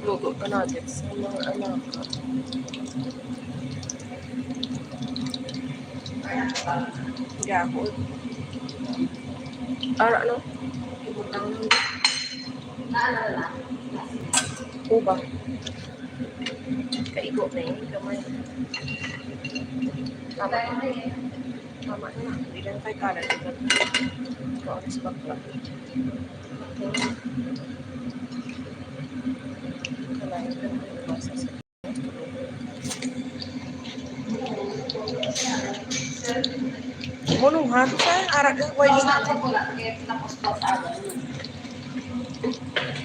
Luto pa natin sa mga anak. Gahon. Ara, ano? Ibutang nang uba. Kaigo na yun. Kamay. Tama na. Tama na. Hindi lang tayo kanan. Kaunis bakla. Kalahin ka na yung masas. Munong ha? Sa araga.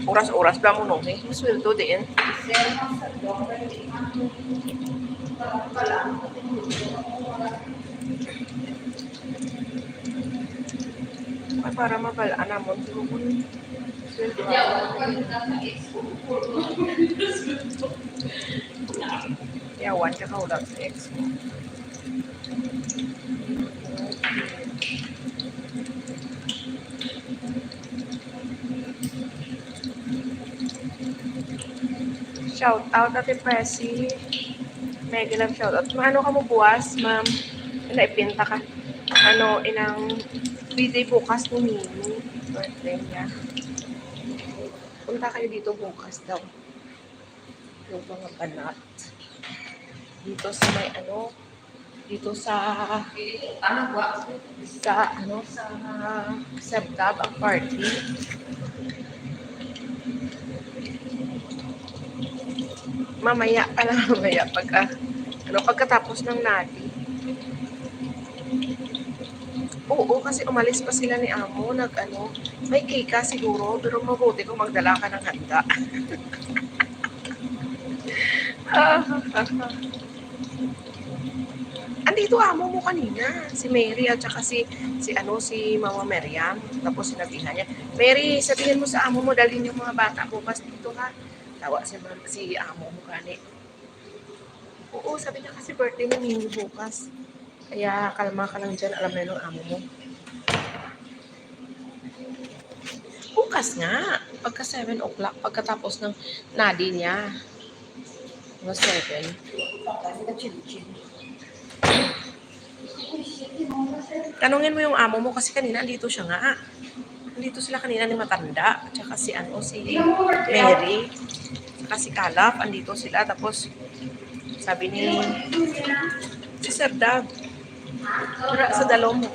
Oras-oras ba munong eh? Masweldo din. Ay, para mabalaan naman. Sweldo. Yawan ka kaulat sa ex mo. Shout out Ate Pressy. Mega love shout out. Ano ka mo buwas, ma'am? Naipinta ka. Ano, inang birthday bukas ni Mimi. Birthday niya. Punta kayo dito bukas daw. Yung mga banat. Dito sa may ano, dito sa Sebtab ang party. Mamaya pagkatapos ng nati. Oo, kasi umalis pa sila ni Amo, may cake siguro, pero mabuti kung magdala ka ng handa. Andito Amo mo kanina, si Mary at saka si Mama Meriam, tapos sinabihan niya, Mary, sabihin mo sa Amo mo, dalhin yung mga bata bukas dito ha. Tawa si Amo mo kani. Oo, sabi niya kasi birthday ni Mimi bukas. Kaya kalma ka lang dyan, alam na yung Amo mo. Bukas nga, pagka 7 o'clock, pagkatapos ng nadi niya. Mga 7. Tanungin mo yung Amo mo kasi kanina andito siya nga. Andito sila kanina ni Matanda, at saka si Mary, saka si Kalap, andito sila. Tapos sabi ni si Sir Dab, sa dalom mo.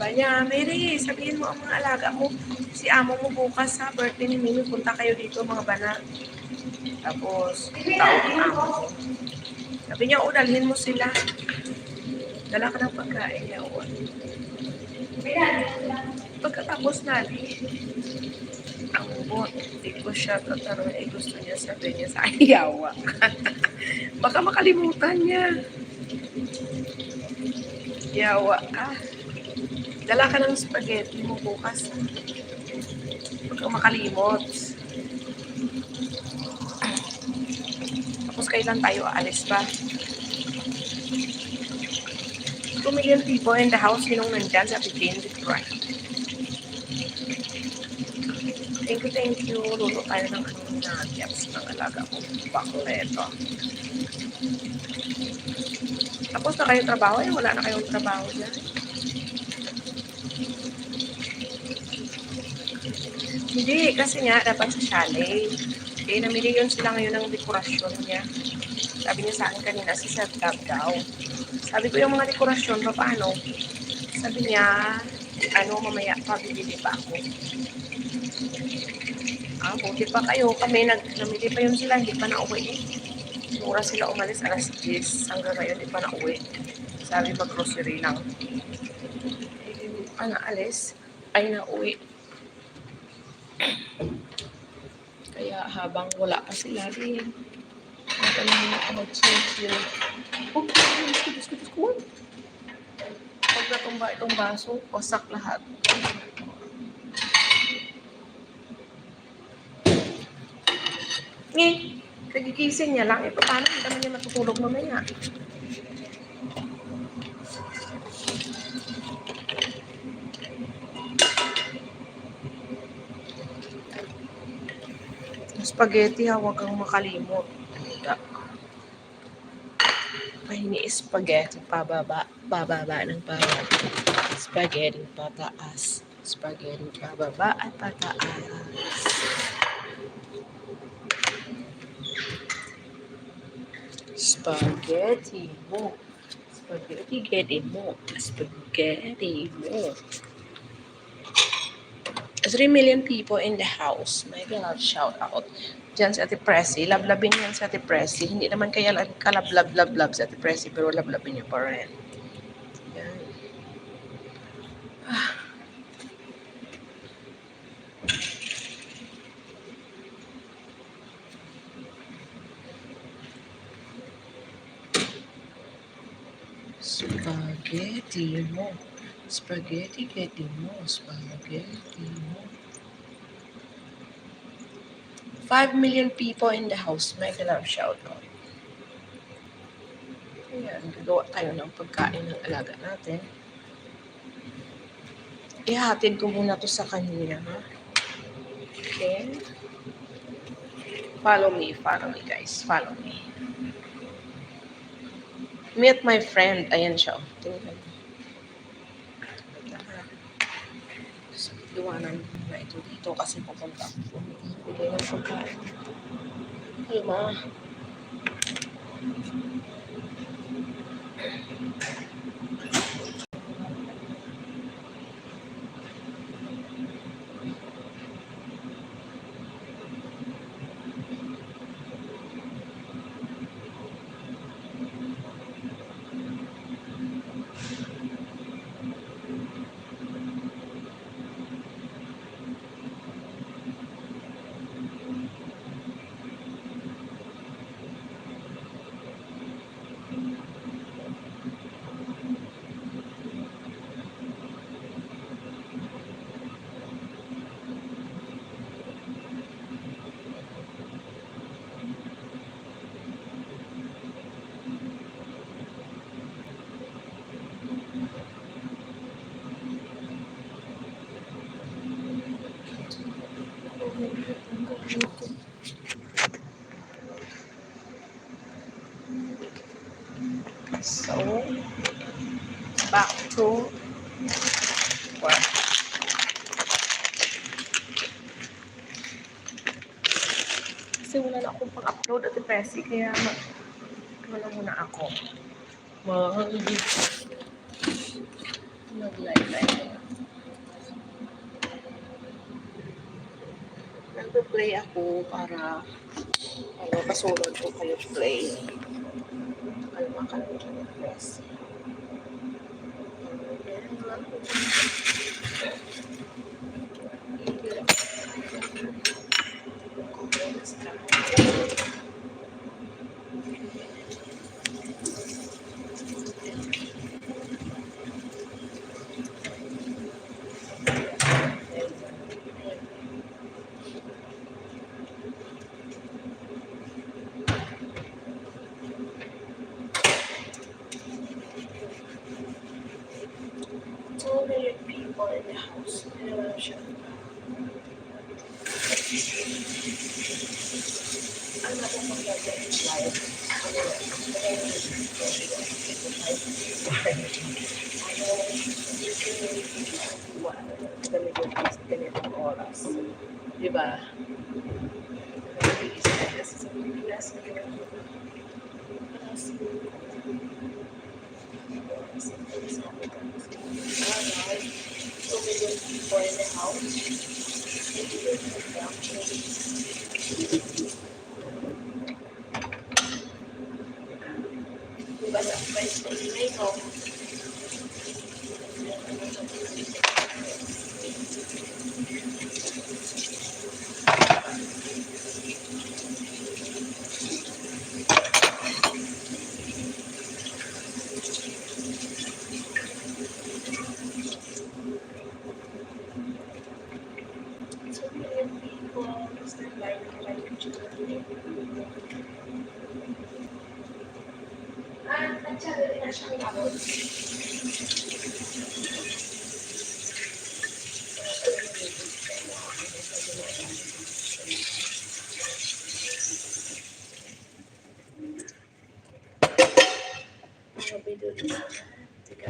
Banya, Mary, sabihin mo ang mga alaga mo, si Amo mo bukas sa birthday ni Mimi, punta kayo dito mga bana. Tapos tawag ang Amo mo. Sabi niya, dalhin mo sila. Dala ka ng pagkain niya. Pagkatapos natin, ang bot, hindi ko siya tatanong ay gusto niya, sabi niya sa ayawa. Baka makalimutan niya. Yawa ka. Dala ka ng spaghetti mo bukas. Baka makalimot. Tapos kailan tayo aalis ba? 2 million people in the house, sinong nandyan sa Pidin, Detroit. Thank you. Luto tayo ng nuggets ng alaga ko. Bakleto. Tapos na kayong trabaho? Wala na kayong trabaho dyan. Hindi, kasi nga, dapat sa chalet. Namili yun sila ngayon ng dekorasyon niya. Sabi niya sa akin kanina, si Sir Dab daw. Sabi ko yung mga dekorasyon, paano? Sabi niya, mamaya pa, bibili pa ako. Buti pa kayo. Kami, namili pa yun sila, hindi pa na-uwi. So, oras sila umalis? Alas 10. Hanggang ngayon, di pa nauwi. Sabi mag-grocery lang. Naalis? Ay, nauwi. Kaya habang wala pa sila din, natanong ako mag-chill. Oh, Diyos ko. Pag natumba itong baso, wasak lahat. Kagigising niya lang. Paano hindi naman niya matutulog mamaya? Spaghetti, huwag kang makalimot. Pahingi spaghetti, bababa ng bababa. Spaghetti pataas. Spaghetti bababa at pataas. Spaghetti mo. Spaghetti mo. 3 million people in the house. My God, shout out. Diyan si Ate Pressy. Lablabin yan si Ate Pressy. Hindi naman kaya kalablab-lablab si Ate Pressy, pero lablabin niyo pa rin. Yan. Spaghetti mo. Spaghetti mo. 5 million people in the house. May love shout out. Ayan, gagawa tayo ng pagkain ng alaga natin. Ihatid ko muna to sa kanya. Okay? Follow me guys. Follow me. Meet my friend. Ayan siya. Tingnan. Iwanan na ito dito kasi pupunta ako. Bigay ng pagkain. Alma. So, back to work. Kasi wala na akong pang-upload at Pressy, kaya muna ako. Mag-live. Nag-play ako para pasunod ko kayo play. Kalma-kalma ng Pressy. People in the house. I'm not going to get it live. Ganitong oras. Diba? People in the house. Oh. So million people start like at siya rin na siyang abot. Mabidol na. Tiga.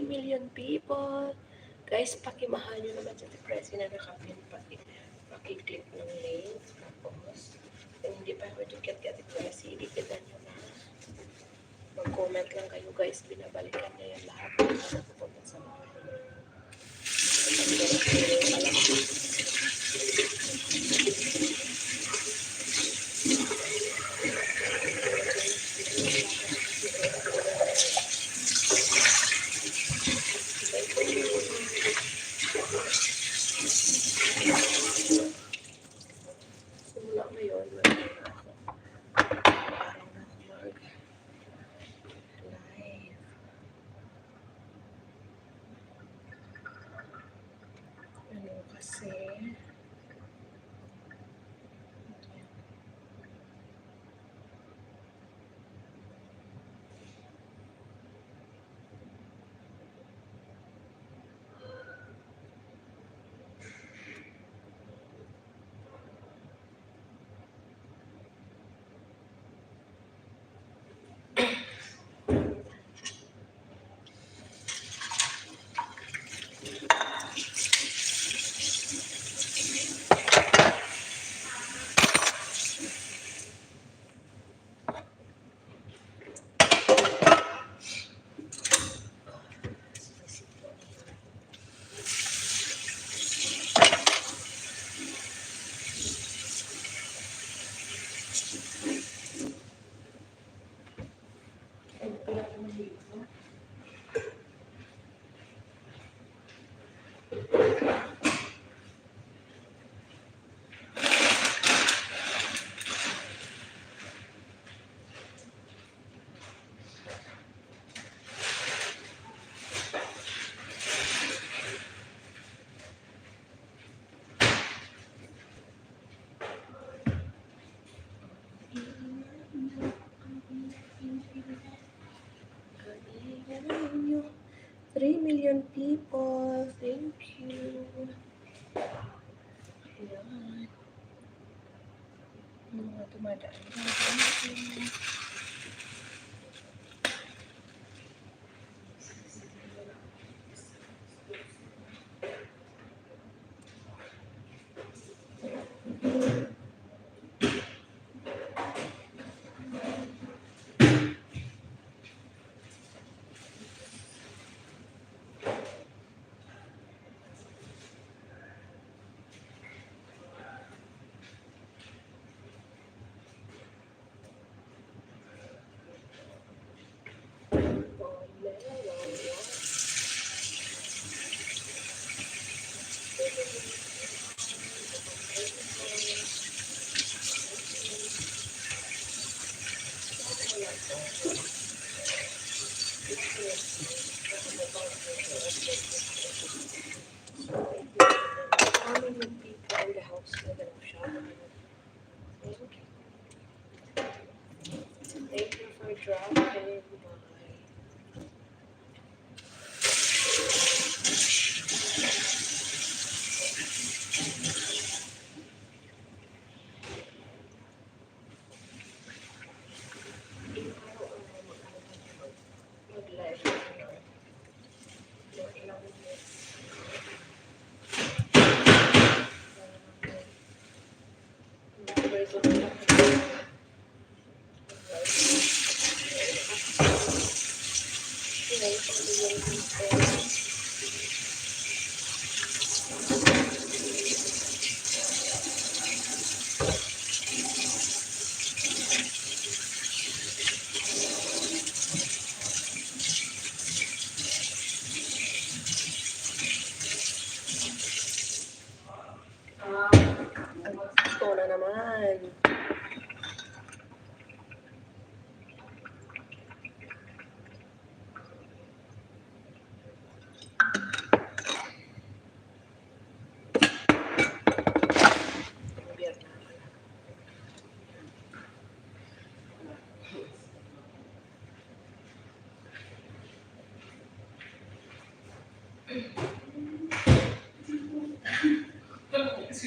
Million people. Guys, pakimahal nyo naman sa depresi na nakapin. Pakiclick ng link. Tapos, kung hindi pa ako get depresi, ipitan nyo na. Mag-comment lang kayo guys. Binabalikan niya yan lahat. Pupunta sa mga. Simula ngayon, kasi you. 3 million people. Thank you. Ayan. Mga tumadaan. Thank you. Thank you for dropping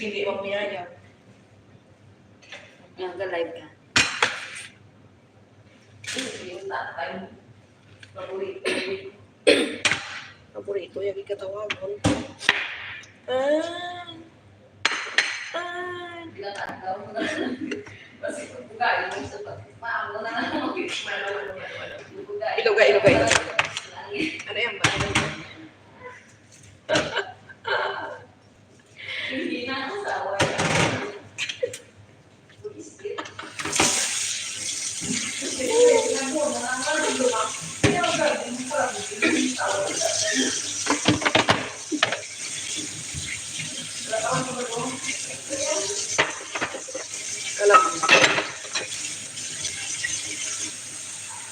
Hindi mo miyaya. Nag-live ka. Paborito yung ikatawagon. Ah! Ah! Iluga. Ano yan ba? Hindi na ako sawa.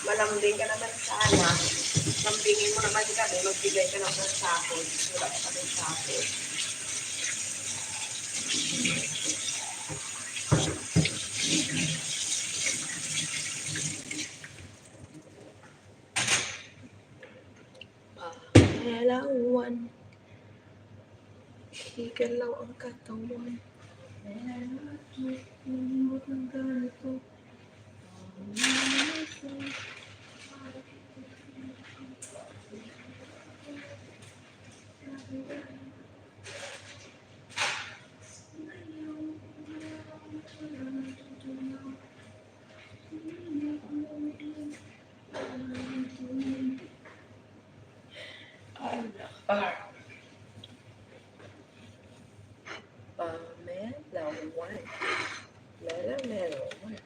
Malambing ka naman sana. Lambingin mo naman kami, magbigay ka ng sahod. Wala ka kami sahod. Pangalawan, igalaw ang katawan. Malimot ng ganito. Melon.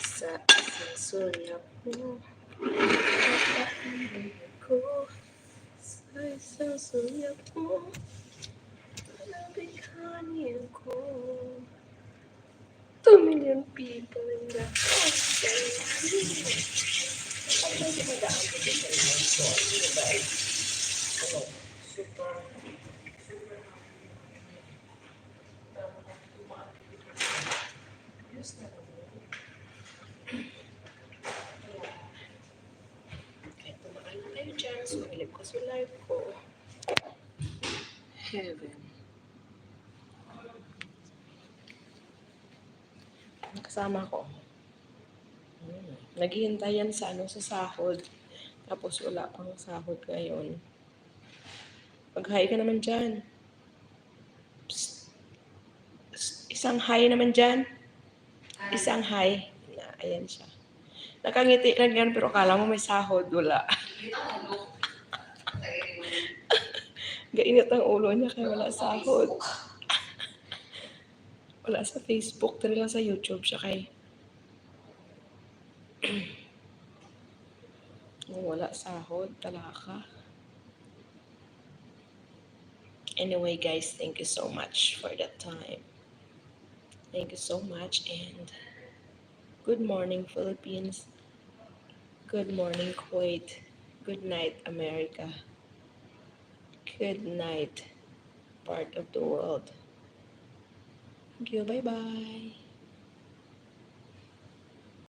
Sa isang sulyap mo, napakinggan ko. Sa isang sulyap mo, nabighanin ko. 2 million people in the country. Ano yung magaan ko dito sa mga story, diba? Ano, super yes na naman. Kahit tumaan na kayo dyan, sumilip ko sa live ko. Heaven. Kasama ko. Naghihintay yan sa sahod. Tapos wala pang sahod ngayon. Mag-hi ka naman dyan. Psst. Isang hi naman dyan. Isang hi. Ayan siya. Nakangiti lang yan, pero akala mo may sahod. Wala. Gainit ang ulo niya kaya wala sahod. Wala sa Facebook, tari lang sa YouTube siya kay. Wala sahod, talaka. Anyway, guys, thank you so much for that time. Thank you so much, and good morning, Philippines. Good morning, Kuwait. Good night, America. Good night, part of the world. Thank you. Bye-bye.